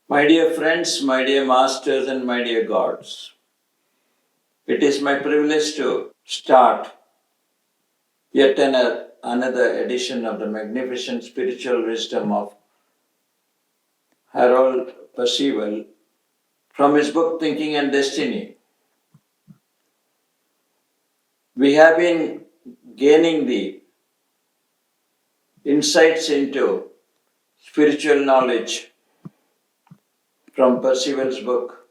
My dear friends, my dear masters, and my dear gods, it is my privilege to start yet another edition of the magnificent spiritual wisdom of Harold Percival from his book Thinking and Destiny. We have been gaining the insights into spiritual knowledge from Percival's book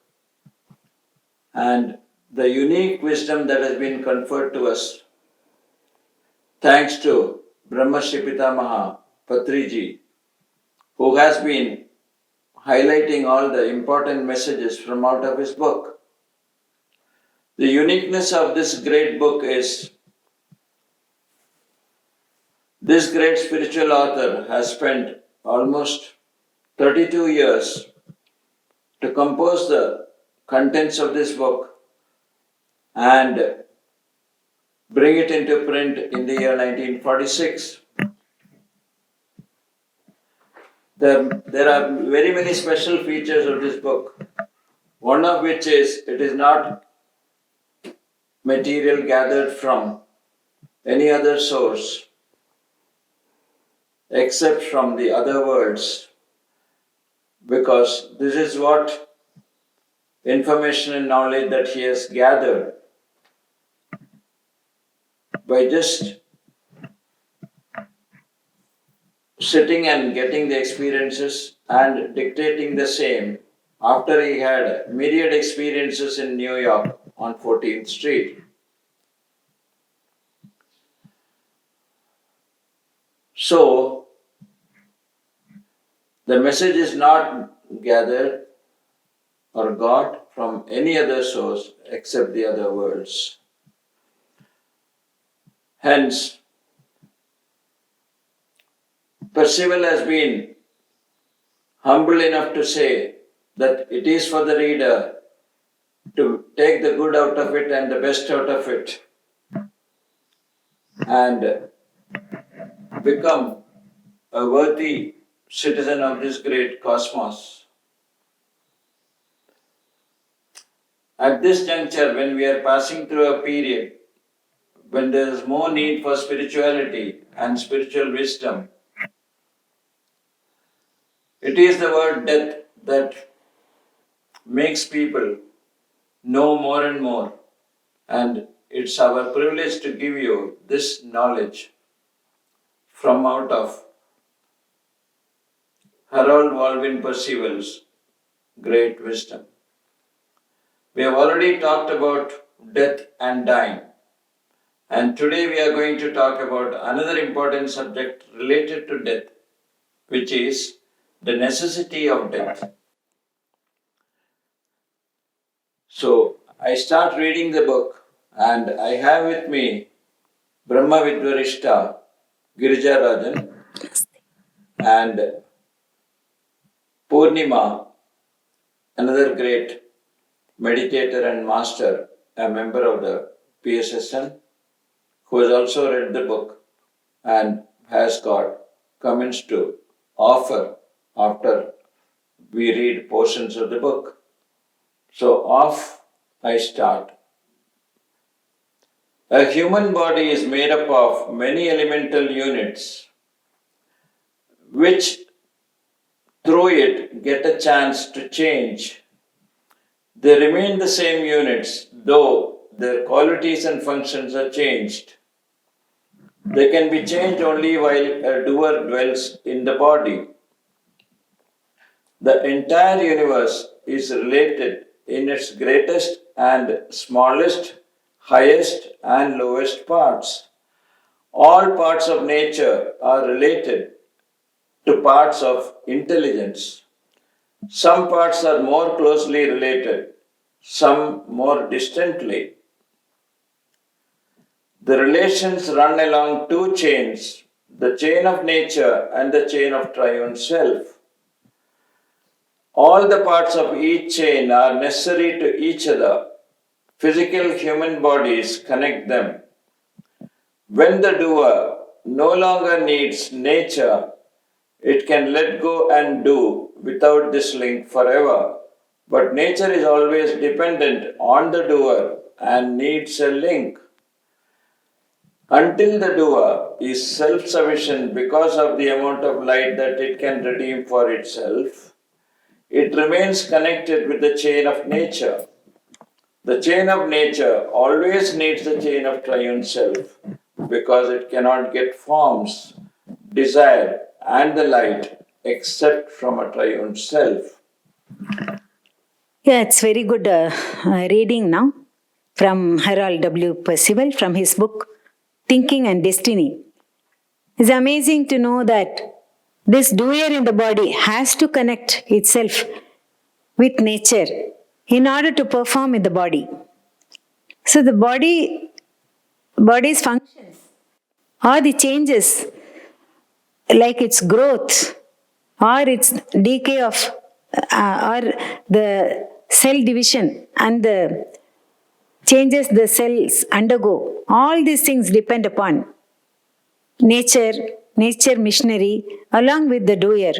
and the unique wisdom that has been conferred to us thanks to Brahma Shri Pitamaha Patriji, who has been highlighting all the important messages from out of his book. The uniqueness of this great book is this great spiritual author has spent almost 32 years to compose the contents of this book and bring it into print in the year 1946. There are very many special features of this book, one of which is it is not material gathered from any other source except from the other worlds, because this is what information and knowledge that he has gathered by just sitting and getting the experiences and dictating the same after he had myriad experiences in New York on 14th Street. So, the message is not gathered or got from any other source except the other worlds. Hence, Percival has been humble enough to say that it is for the reader to take the good out of it and the best out of it and become a worthy citizen of this great cosmos. At this juncture, when we are passing through a period when there is more need for spirituality and spiritual wisdom, it is the word death that makes people know more and more. And it's our privilege to give you this knowledge from out of Harold Walvin Percival's great wisdom. We have already talked about death and dying. And today we are going to talk about another important subject related to death, which is the necessity of death. So I start reading the book and I have with me Brahma Vidvarishta Girija Rajan and Purnima, another great meditator and master, a member of the PSSN, who has also read the book and has got comments to offer after we read portions of the book. So off I start. A human body is made up of many elemental units, which through it get a chance to change. They remain the same units, though their qualities and functions are changed. They can be changed only while a doer dwells in the body. The entire universe is related in its greatest and smallest, highest and lowest parts. All parts of nature are related to parts of intelligence. Some parts are more closely related, some more distantly. The relations run along two chains, the chain of nature and the chain of triune self. All the parts of each chain are necessary to each other. Physical human bodies connect them. When the doer no longer needs nature, it can let go and do without this link forever. But nature is always dependent on the doer and needs a link. Until the doer is self sufficient because of the amount of light that it can redeem for itself, it remains connected with the chain of nature. The chain of nature always needs the chain of triune self because it cannot get forms, desire, and the light except from a triune self. Yeah, it's very good reading now from Harold W. Percival from his book Thinking and Destiny. It's amazing to know that this doer in the body has to connect itself with nature in order to perform in the body. So the body's functions or the changes like its growth or its decay of or the cell division and the changes the cells undergo, all these things depend upon nature machinery along with the doer.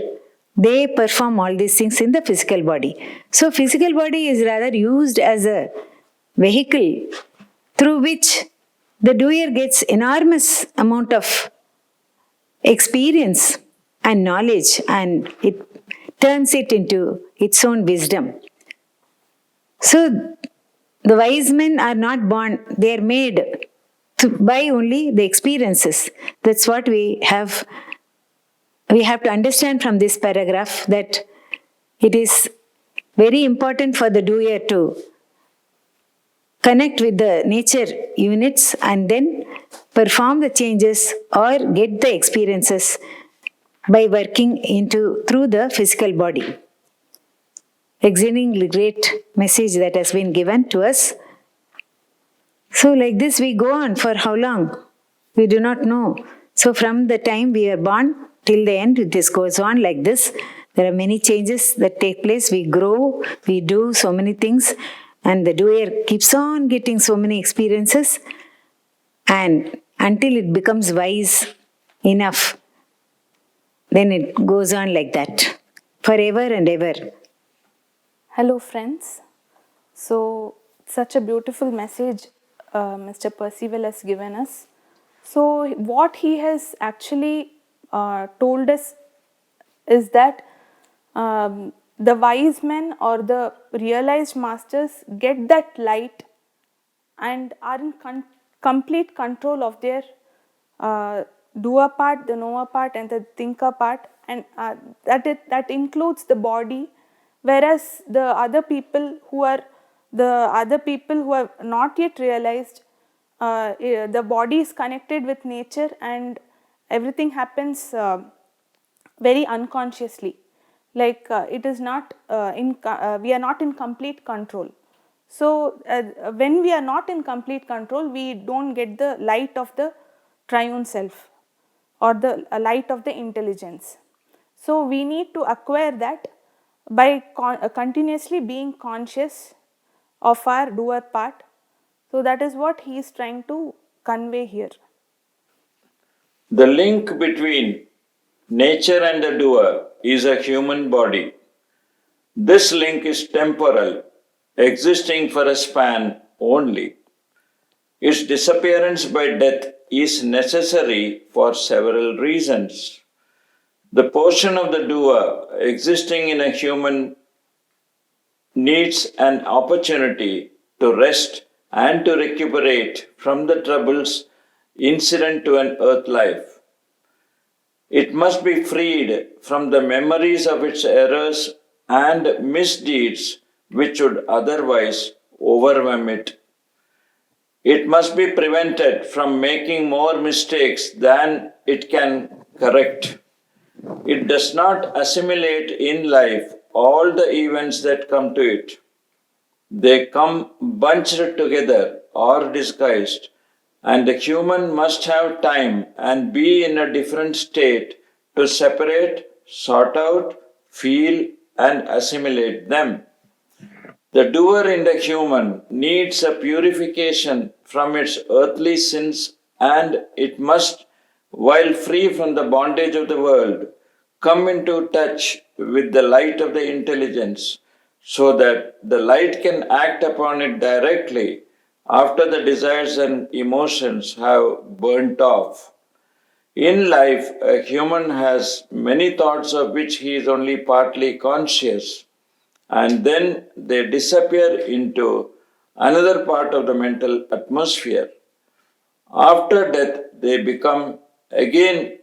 They perform all these things in the physical body. So physical body is rather used as a vehicle through which the doer gets enormous amount of experience and knowledge, and it turns it into its own wisdom. So the wise men are not born, they are made by only the experiences. That's what we have to understand from this paragraph, that it is very important for the doer to connect with the nature units and then perform the changes or get the experiences by working through the physical body. Exceedingly great message that has been given to us. So like this we go on for how long? We do not know. So from the time we are born till the end, this goes on like this. There are many changes that take place. We grow, we do so many things, and the doer keeps on getting so many experiences, and until it becomes wise enough, then it goes on like that forever and ever. Hello friends. So such a beautiful message Mr. Percival has given us. So what he has actually told us is that the wise men or the realized masters get that light and are in complete control of their doer part, the knower part, and the thinker part, and that includes the body. Whereas the other people who have not yet realized, the body is connected with nature and everything happens very unconsciously. Like it is not we are not in complete control. So when we are not in complete control, we don't get the light of the triune self or the light of the intelligence. So we need to acquire that by continuously being conscious of our doer part. So that is what he is trying to convey here. The link between nature and the doer is a human body. This link is temporal, existing for a span only. Its disappearance by death is necessary for several reasons. The portion of the doer existing in a human needs an opportunity to rest and to recuperate from the troubles incident to an earth life. It must be freed from the memories of its errors and misdeeds which would otherwise overwhelm it. It must be prevented from making more mistakes than it can correct. It does not assimilate in life all the events that come to it. They come bunched together or disguised, and the human must have time and be in a different state to separate, sort out, feel, and assimilate them. The doer in the human needs a purification from its earthly sins, and it must, while free from the bondage of the world, come into touch with the light of the intelligence so that the light can act upon it directly after the desires and emotions have burnt off. In life, a human has many thoughts of which he is only partly conscious, and then they disappear into another part of the mental atmosphere. After death, they become again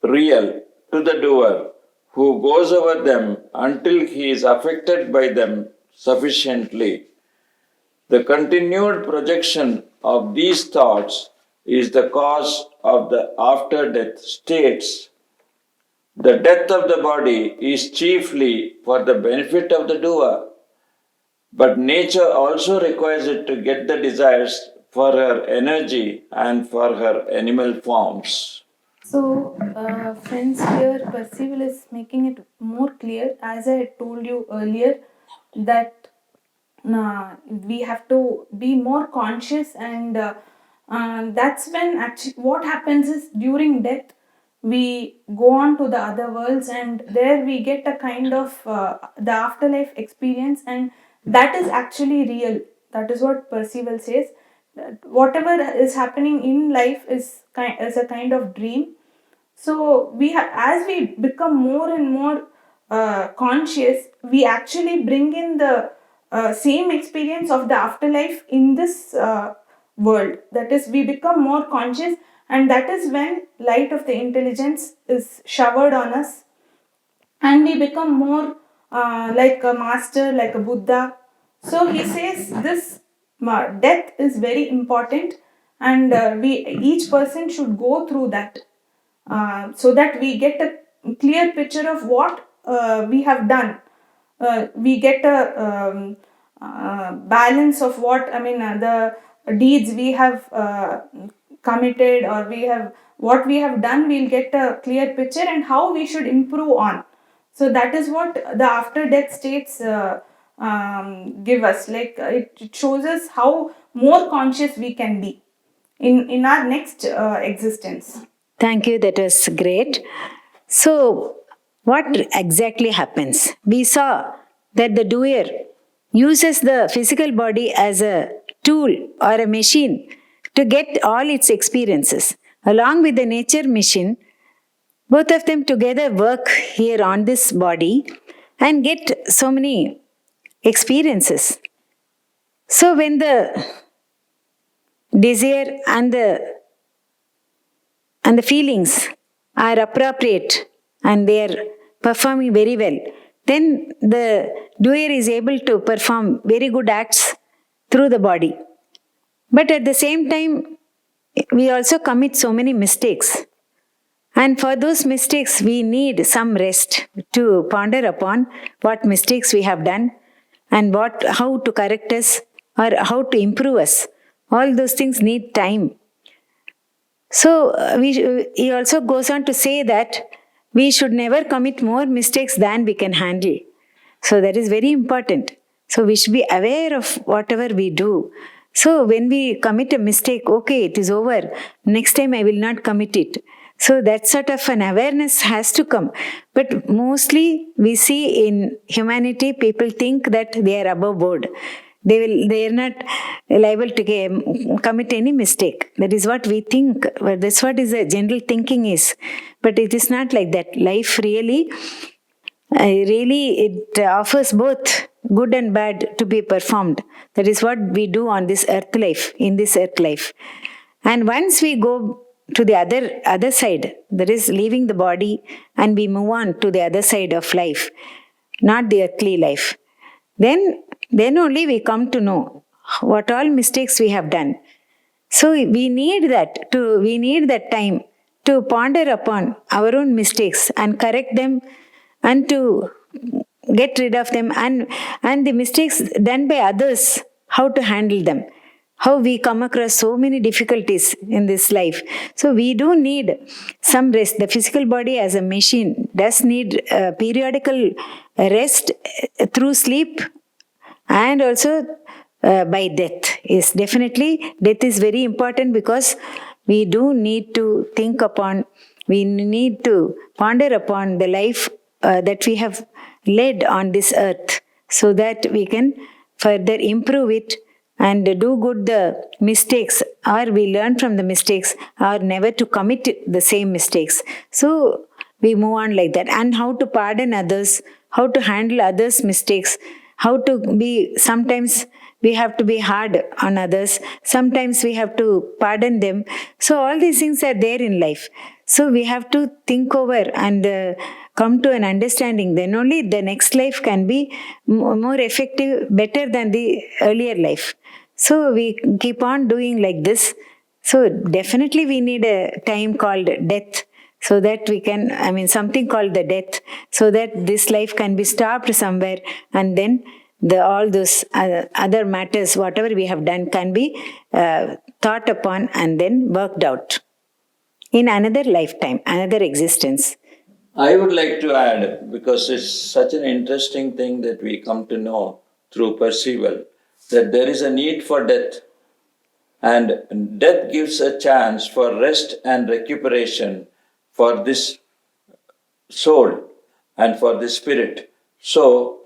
real to the doer who goes over them until he is affected by them sufficiently. The continued projection of these thoughts is the cause of the after death states. The death of the body is chiefly for the benefit of the doer, but nature also requires it to get the desires for her energy and for her animal forms. So, friends, here Percival is making it more clear, as I had told you earlier, that we have to be more conscious, and that's when actually what happens is during death we go on to the other worlds, and there we get a kind of the afterlife experience, and that is actually real. That is what Percival says, that whatever is happening in life is a kind of dream. So we have, as we become more and more conscious, we actually bring in the same experience of the afterlife in this world. That is, we become more conscious, and that is when light of the intelligence is showered on us, and we become more like a master, like a Buddha. So he says this death is very important, and we each person should go through that, so that we get a clear picture of what we have done. We get a balance of what, I mean, the deeds we have committed, or we have what we have done. We'll get a clear picture and how we should improve on. So that is what the after death states give us. Like it shows us how more conscious we can be in our next existence. Thank you, that was great. So, what exactly happens? We saw that the doer uses the physical body as a tool or a machine to get all its experiences. Along with the nature machine, both of them together work here on this body and get so many experiences. So, when the desire and the feelings are appropriate and they are performing very well, then the doer is able to perform very good acts through the body. But at the same time, we also commit so many mistakes. And for those mistakes, we need some rest to ponder upon what mistakes we have done and how to correct us or how to improve us. All those things need time. So he also goes on to say that we should never commit more mistakes than we can handle. So that is very important. So we should be aware of whatever we do. So when we commit a mistake, okay, it is over. Next time I will not commit it. So that sort of an awareness has to come. But mostly we see in humanity, people think that they are above board. They are not liable to commit any mistake. That is what we think. But that's what is the general thinking is. But it is not like that. Life really it offers both good and bad to be performed. That is what we do on this earth life, in this earth life. And once we go to the other side, that is leaving the body, and we move on to the other side of life, not the earthly life, then only we come to know what all mistakes we have done. So we need that time to ponder upon our own mistakes and correct them and to get rid of them, and the mistakes done by others, how to handle them. How we come across so many difficulties in this life. So we do need some rest. The physical body as a machine does need periodical rest through sleep, and also by death. Is definitely, death is very important because we do need to think upon We need to ponder upon the life that we have led on this earth so that we can further improve it and do good the mistakes, or we learn from the mistakes, or never to commit the same mistakes. So we move on like that. And how to pardon others, how to handle others' mistakes, how to be, sometimes we have to be hard on others, sometimes we have to pardon them. So all these things are there in life. So we have to think over and come to an understanding. Then only the next life can be more effective, better than the earlier life. So we keep on doing like this. So definitely we need a time called death, so that we can, something called the death, so that this life can be stopped somewhere, and then all those other matters, whatever we have done, can be thought upon and then worked out in another lifetime, another existence. I would like to add, because it's such an interesting thing that we come to know through perceval, that there is a need for death. And death gives a chance for rest and recuperation for this soul and for the spirit. So,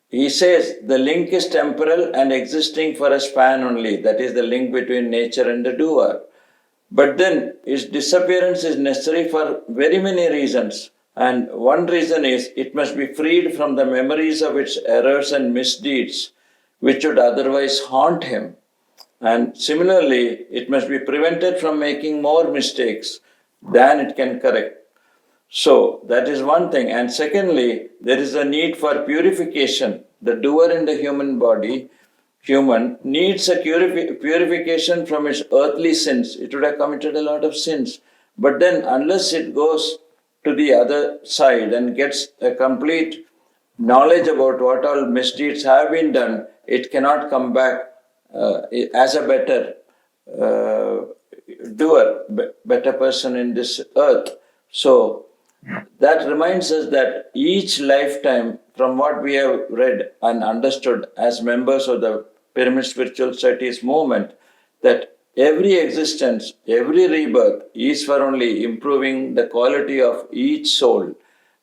he says the link is temporal and existing for a span only. That is the link between nature and the doer. But then its disappearance is necessary for very many reasons. And one reason is it must be freed from the memories of its errors and misdeeds, which would otherwise haunt him. And similarly, it must be prevented from making more mistakes than it can correct. So that is one thing. And secondly, there is a need for purification. The doer in the human needs a purification from its earthly sins. It would have committed a lot of sins. But then unless it goes to the other side and gets a complete knowledge about what all misdeeds have been done, it cannot come back as a better doer, better person in this earth. So that reminds us that each lifetime, from what we have read and understood as members of the Pyramid Spiritual Society's movement, that every existence, every rebirth is for only improving the quality of each soul.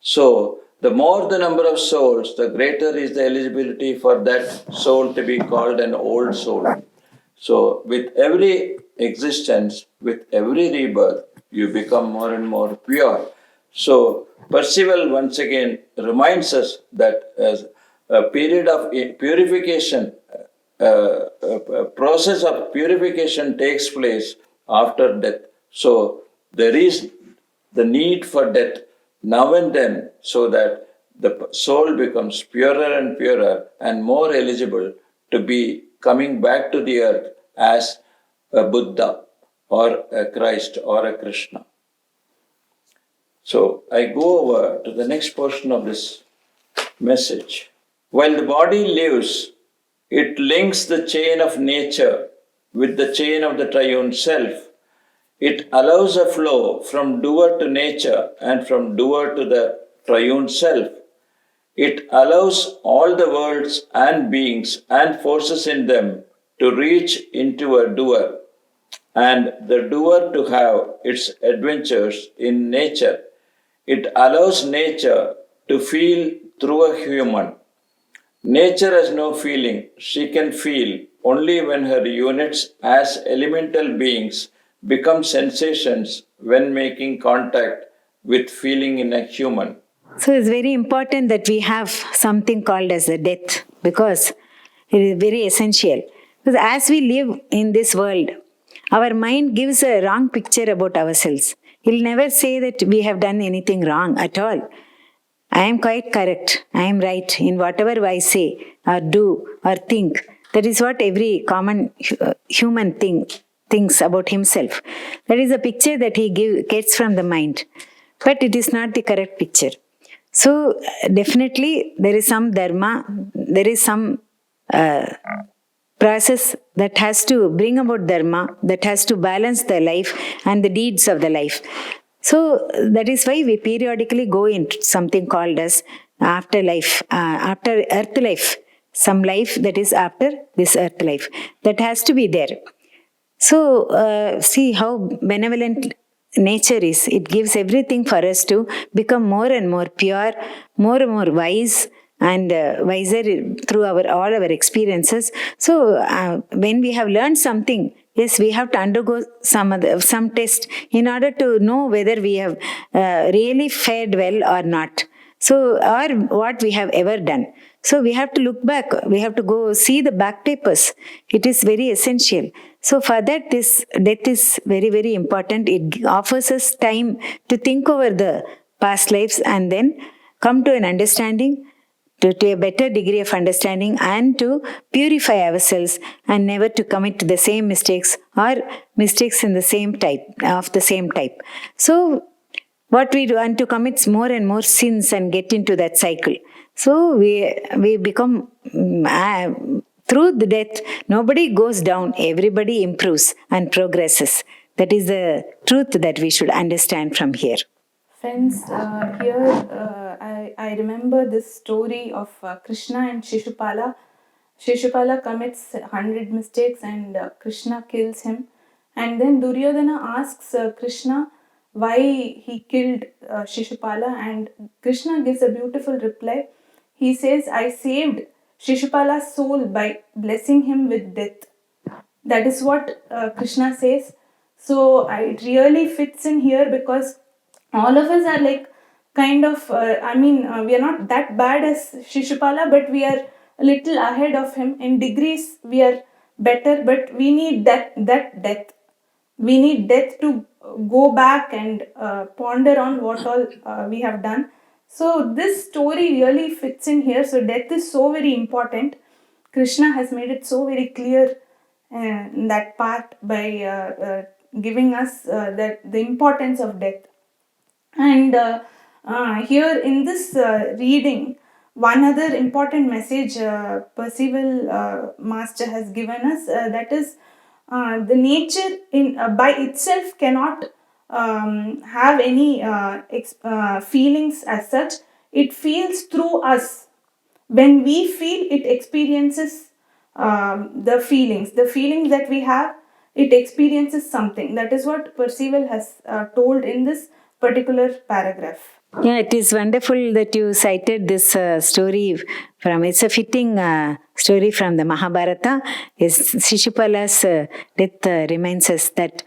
So the more the number of souls, the greater is the eligibility for that soul to be called an old soul. So with every existence, with every rebirth, you become more and more pure. So Percival once again reminds us that as a period of purification, a process of purification takes place after death. So there is the need for death now and then, so that the soul becomes purer and purer and more eligible to be coming back to the earth as a Buddha or a Christ or a Krishna. So I go over to the next portion of this message. While the body lives, it links the chain of nature with the chain of the triune self. It allows a flow from doer to nature and from doer to the triune self. It allows all the worlds and beings and forces in them to reach into a doer, and the doer to have its adventures in nature. It allows nature to feel through a human. Nature has no feeling. She can feel only when her units as elemental beings become sensations when making contact with feeling in a human. So it's very important that we have something called as a death, because it is very essential. Because as we live in this world, our mind gives a wrong picture about ourselves. He'll never say that we have done anything wrong at all. I am quite correct. I am right in whatever I say or do or think. That is what every common human thinks about himself. That is a picture that he gets from the mind. But it is not the correct picture. So definitely there is some dharma, there is some process that has to bring about dharma, that has to balance the life and the deeds of the life. So that is why we periodically go into something called as afterlife, after earth life, some life that is after this earth life. That has to be there. So see how benevolent nature is. It gives everything for us to become more and more pure, more and more wise, and wiser through all our experiences. So when we have learned something, yes, we have to undergo some test in order to know whether we have really fared well or not. So, or what we have ever done. So we have to look back. We have to go see the back papers. It is very essential. So for that, this death is very, very important. It offers us time to think over the past lives and then come to an understanding, to a better degree of understanding, and to purify ourselves and never to commit the same mistakes or mistakes in the same type of the same type. So what we want to commit more and more sins and get into that cycle. So we become through the death, nobody goes down, everybody improves and progresses. That is the truth that we should understand from here. Friends, here I remember this story of Krishna and Shishupala. Shishupala commits 100 mistakes and Krishna kills him. And then Duryodhana asks Krishna why he killed Shishupala, and Krishna gives a beautiful reply. He says, I saved Shishupala's soul by blessing him with death. That is what Krishna says. So it really fits in here because all of us are like kind of, we are not that bad as Shishupala, but we are a little ahead of him. In degrees, we are better, but we need that death. We need death to go back and ponder on what all we have done. So this story really fits in here. So death is so very important. Krishna has made it so very clear in that part by giving us that the importance of death. And here in this reading, one other important message Percival Master has given us, that is the nature in by itself cannot have any feelings as such. It feels through us. When we feel, it experiences the feelings that we have. It experiences something. That is what Percival has told in this particular paragraph. Yeah, it is wonderful that you cited this story from, it's a fitting story from the Mahabharata. Shishupala's death reminds us that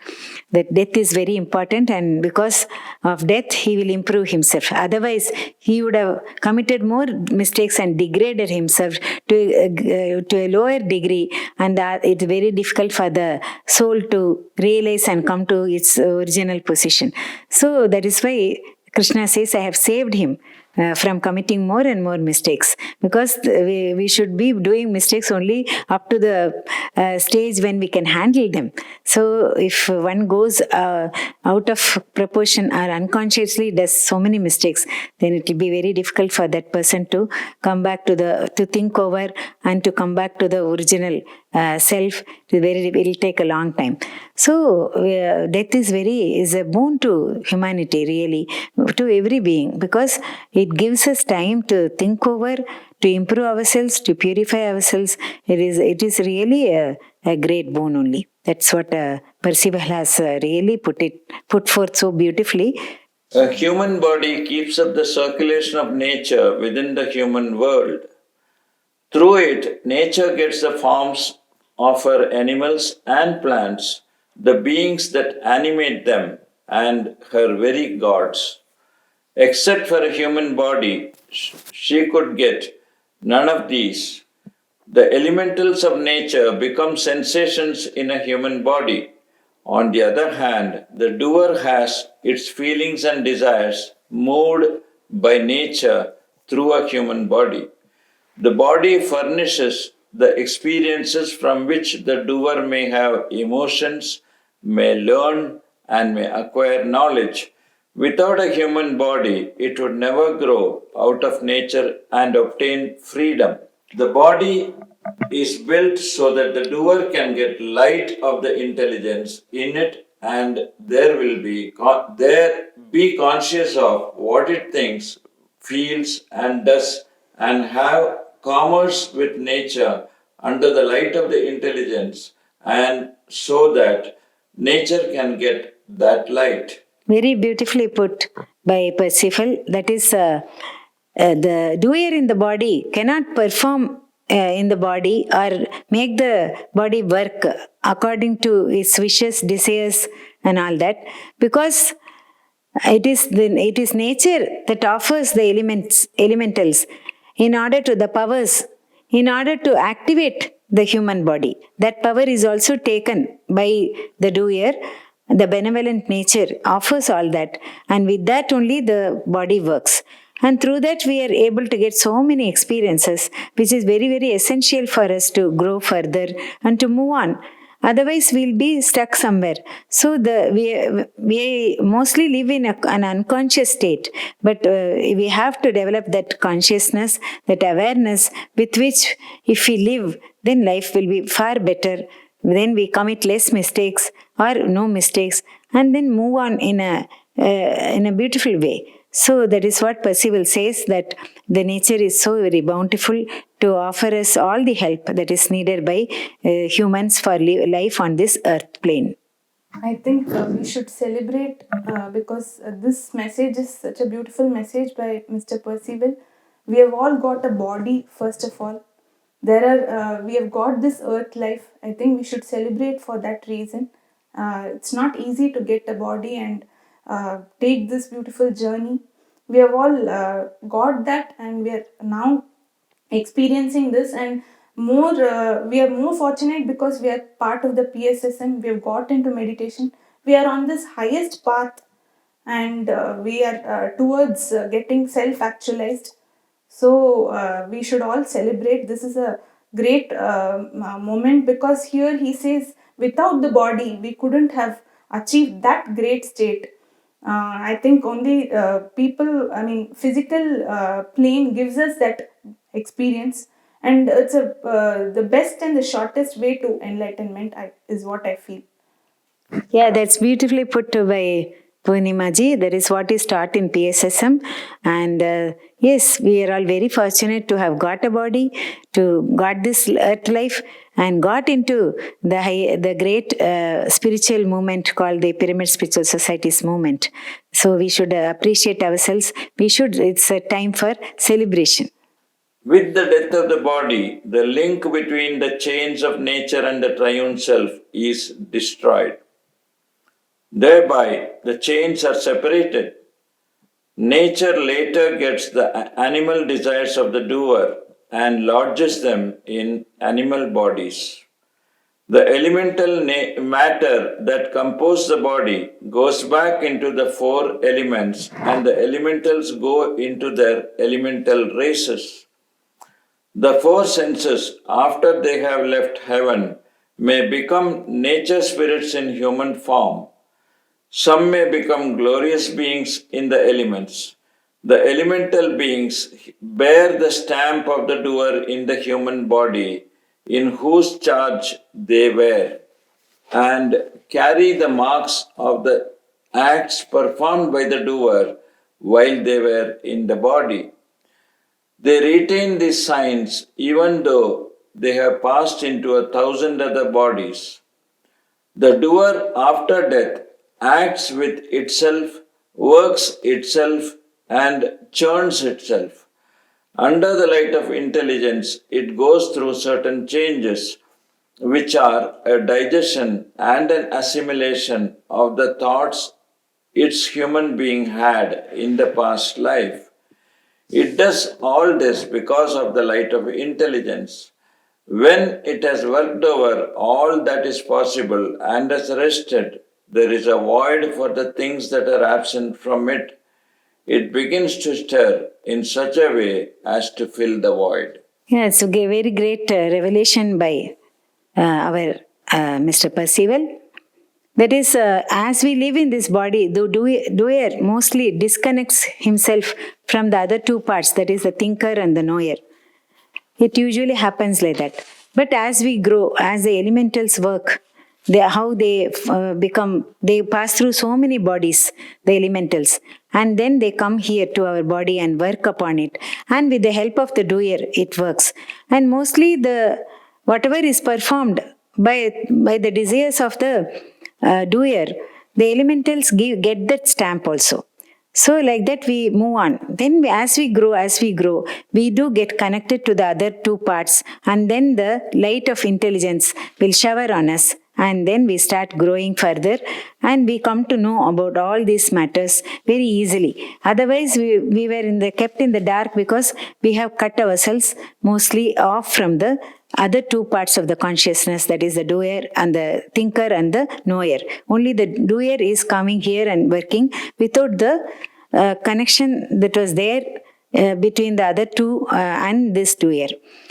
death is very important, and because of death, he will improve himself. Otherwise, he would have committed more mistakes and degraded himself to a lower degree, and it's very difficult for the soul to realize and come to its original position. So that is why Krishna says, I have saved him from committing more and more mistakes, because we should be doing mistakes only up to the stage when we can handle them. So if one goes out of proportion or unconsciously does so many mistakes, then it will be very difficult for that person to come back to think over and to come back to the original self. It will take a long time. So death is a boon to humanity, really, to every being, because it gives us time to think over, to improve ourselves, to purify ourselves. It is really a great boon only. That's what Percival has really put forth so beautifully. A human body keeps up the circulation of nature within the human world. Through it, nature gets the forms of her animals and plants, the beings that animate them, and her very gods. Except for a human body, she could get none of these. The elementals of nature become sensations in a human body. On the other hand, the doer has its feelings and desires moved by nature through a human body. The body furnishes the experiences from which the doer may have emotions, may learn, and may acquire knowledge. Without a human body, it would never grow out of nature and obtain freedom. The body is built so that the doer can get light of the intelligence in it, and there be conscious of what it thinks, feels, and does, and have commerce with nature under the light of the intelligence, and so that nature can get that light. Very beautifully put by Percival. That is, the doer in the body cannot perform in the body or make the body work according to its wishes, desires, and all that, because it is nature that offers the elementals in order to the powers, in order to activate the human body. That power is also taken by the doer. The benevolent nature offers all that, and with that only the body works. And through that, we are able to get so many experiences, which is very, very essential for us to grow further and to move on. Otherwise, we'll be stuck somewhere. So we mostly live in an unconscious state, but we have to develop that consciousness, that awareness with which, if we live, then life will be far better. Then we commit less mistakes or no mistakes, and then move on in a beautiful way. So that is what Percival says, that the nature is so very bountiful to offer us all the help that is needed by humans for life on this earth plane. I think we should celebrate because this message is such a beautiful message by Mr. Percival. We have all got a body, first of all. We have got this earth life. I think we should celebrate for that reason. It's not easy to get a body and take this beautiful journey. We have all got that, and we are now experiencing this, and more we are more fortunate because we are part of the PSSM. We have got into meditation. We are on this highest path, and we are towards getting self actualized. So we should all celebrate. This is a great moment, because here he says without the body we couldn't have achieved that great state. I think only physical plane gives us that experience, and it's the best and the shortest way to enlightenment, is what I feel. Yeah, that's beautifully put by Purnimaji. That is what is taught in PSSM. And yes, we are all very fortunate to have got a body, to got this earth life, and got into the great spiritual movement called the Pyramid Spiritual Societies movement. So we should appreciate ourselves. It's a time for celebration. With the death of the body, the link between the chains of nature and the triune self is destroyed. Thereby, the chains are separated. Nature later gets the animal desires of the doer and lodges them in animal bodies. The elemental matter that composes the body goes back into the four elements, and the elementals go into their elemental races. The four senses, after they have left heaven, may become nature spirits in human form. Some may become glorious beings in the elements. The elemental beings bear the stamp of the doer in the human body, in whose charge they were, and carry the marks of the acts performed by the doer while they were in the body. They retain these signs even though they have passed into 1,000 other bodies. The doer after death acts with itself, works itself, and churns itself. Under the light of intelligence, it goes through certain changes, which are a digestion and an assimilation of the thoughts its human being had in the past life. It does all this because of the light of intelligence. When it has worked over all that is possible and has rested, there is a void for the things that are absent from it. It begins to stir in such a way as to fill the void. Yeah, it's a very great revelation by our Mr. Percival. That is, as we live in this body, the doer mostly disconnects himself from the other two parts, that is, the thinker and the knower. It usually happens like that. But as we grow, as the elementals work, they pass through so many bodies, the elementals, and then they come here to our body and work upon it. And with the help of the doer, it works. And mostly whatever is performed by the desires of the doer, the elementals get that stamp also. So like that we move on. Then as we grow, we do get connected to the other two parts, and then the light of intelligence will shower on us, and then we start growing further, and we come to know about all these matters very easily. Otherwise we were kept in the dark, because we have cut ourselves mostly off from the other two parts of the consciousness, that is the doer and the thinker and the knower. Only the doer is coming here and working without the connection that was there between the other two and this doer.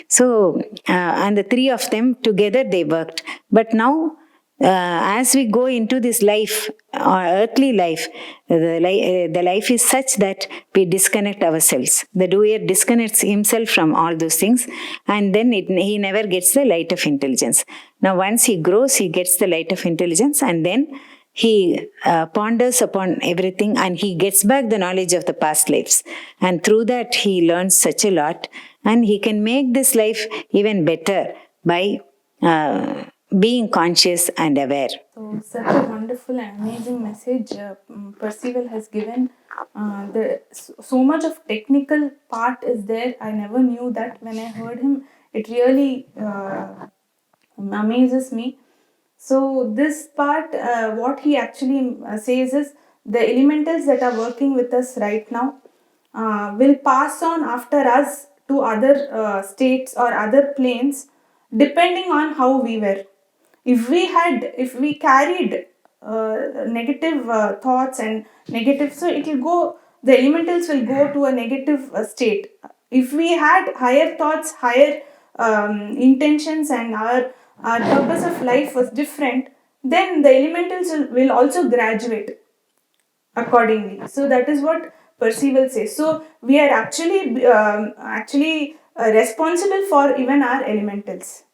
So, and the three of them together they worked. But now, as we go into this life, earthly life, the life is such that we disconnect ourselves. The doer disconnects himself from all those things, and then he never gets the light of intelligence. Now, once he grows, he gets the light of intelligence, and then he ponders upon everything, and he gets back the knowledge of the past lives. And through that, he learns such a lot, and he can make this life even better by being conscious and aware. So, such a wonderful and amazing message Percival has given. So much of technical part is there. I never knew that. When I heard him, it really amazes me. So this part, what he actually says is, the elementals that are working with us right now will pass on after us to other states or other planes, depending on how we were. If we carried negative thoughts and negative, so it will go, the elementals will go to a negative state. If we had higher thoughts, higher intentions, and our purpose of life was different, then the elementals will also graduate accordingly. So that is what Percival says. So we are actually responsible for even our elementals.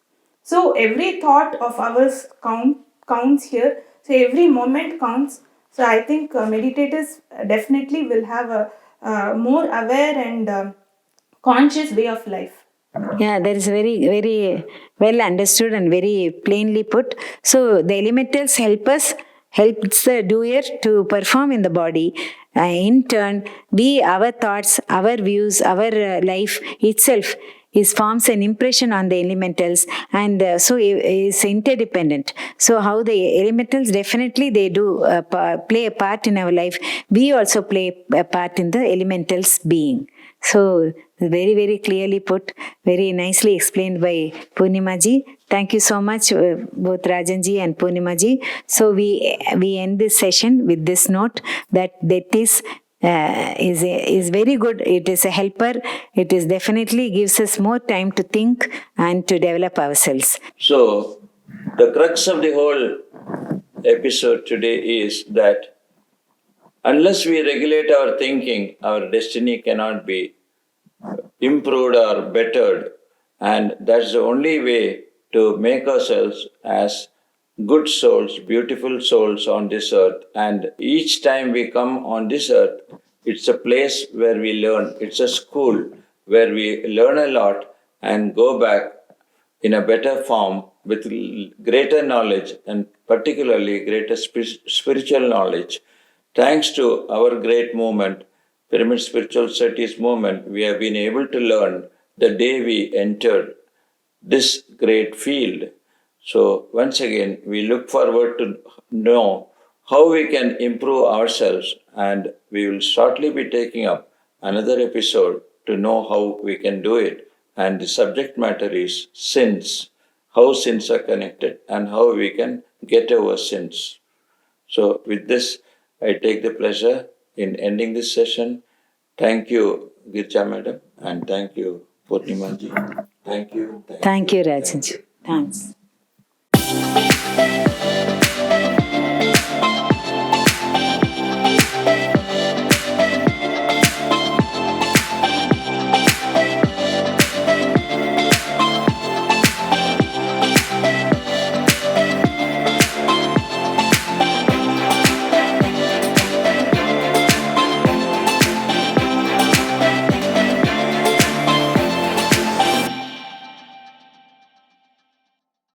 So every thought of ours counts here. So every moment counts. So I think meditators definitely will have a more aware and conscious way of life. Yeah, that is very, very well understood and very plainly put. So the elementals helps the doer to perform in the body. In turn, our thoughts, our views, our life itself forms an impression on the elementals, and so is interdependent. So how the elementals definitely they do play a part in our life, we also play a part in the elementals being. So very, very clearly put, very nicely explained by Purnimaji. Thank you so much, both Rajanji and Purnimaji. So we end this session with this note that is very good. It is a helper. It is definitely gives us more time to think and to develop ourselves. So, the crux of the whole episode today is that unless we regulate our thinking, our destiny cannot be improved or bettered. And that's the only way to make ourselves as good souls, beautiful souls on this earth. And each time we come on this earth, it's a place where we learn. It's a school where we learn a lot and go back in a better form with greater knowledge, and particularly greater spiritual knowledge. Thanks to our great movement, Pyramid Spiritual Society's movement, we have been able to learn the day we entered this great field. So once again, we look forward to know how we can improve ourselves, and we will shortly be taking up another episode to know how we can do it. And the subject matter is sins, how sins are connected and how we can get over sins. So with this, I take the pleasure in ending this session. Thank you, Girja Madam, and thank you, Purnimaji. Thank you. Thank you, Rajanji. Thanks.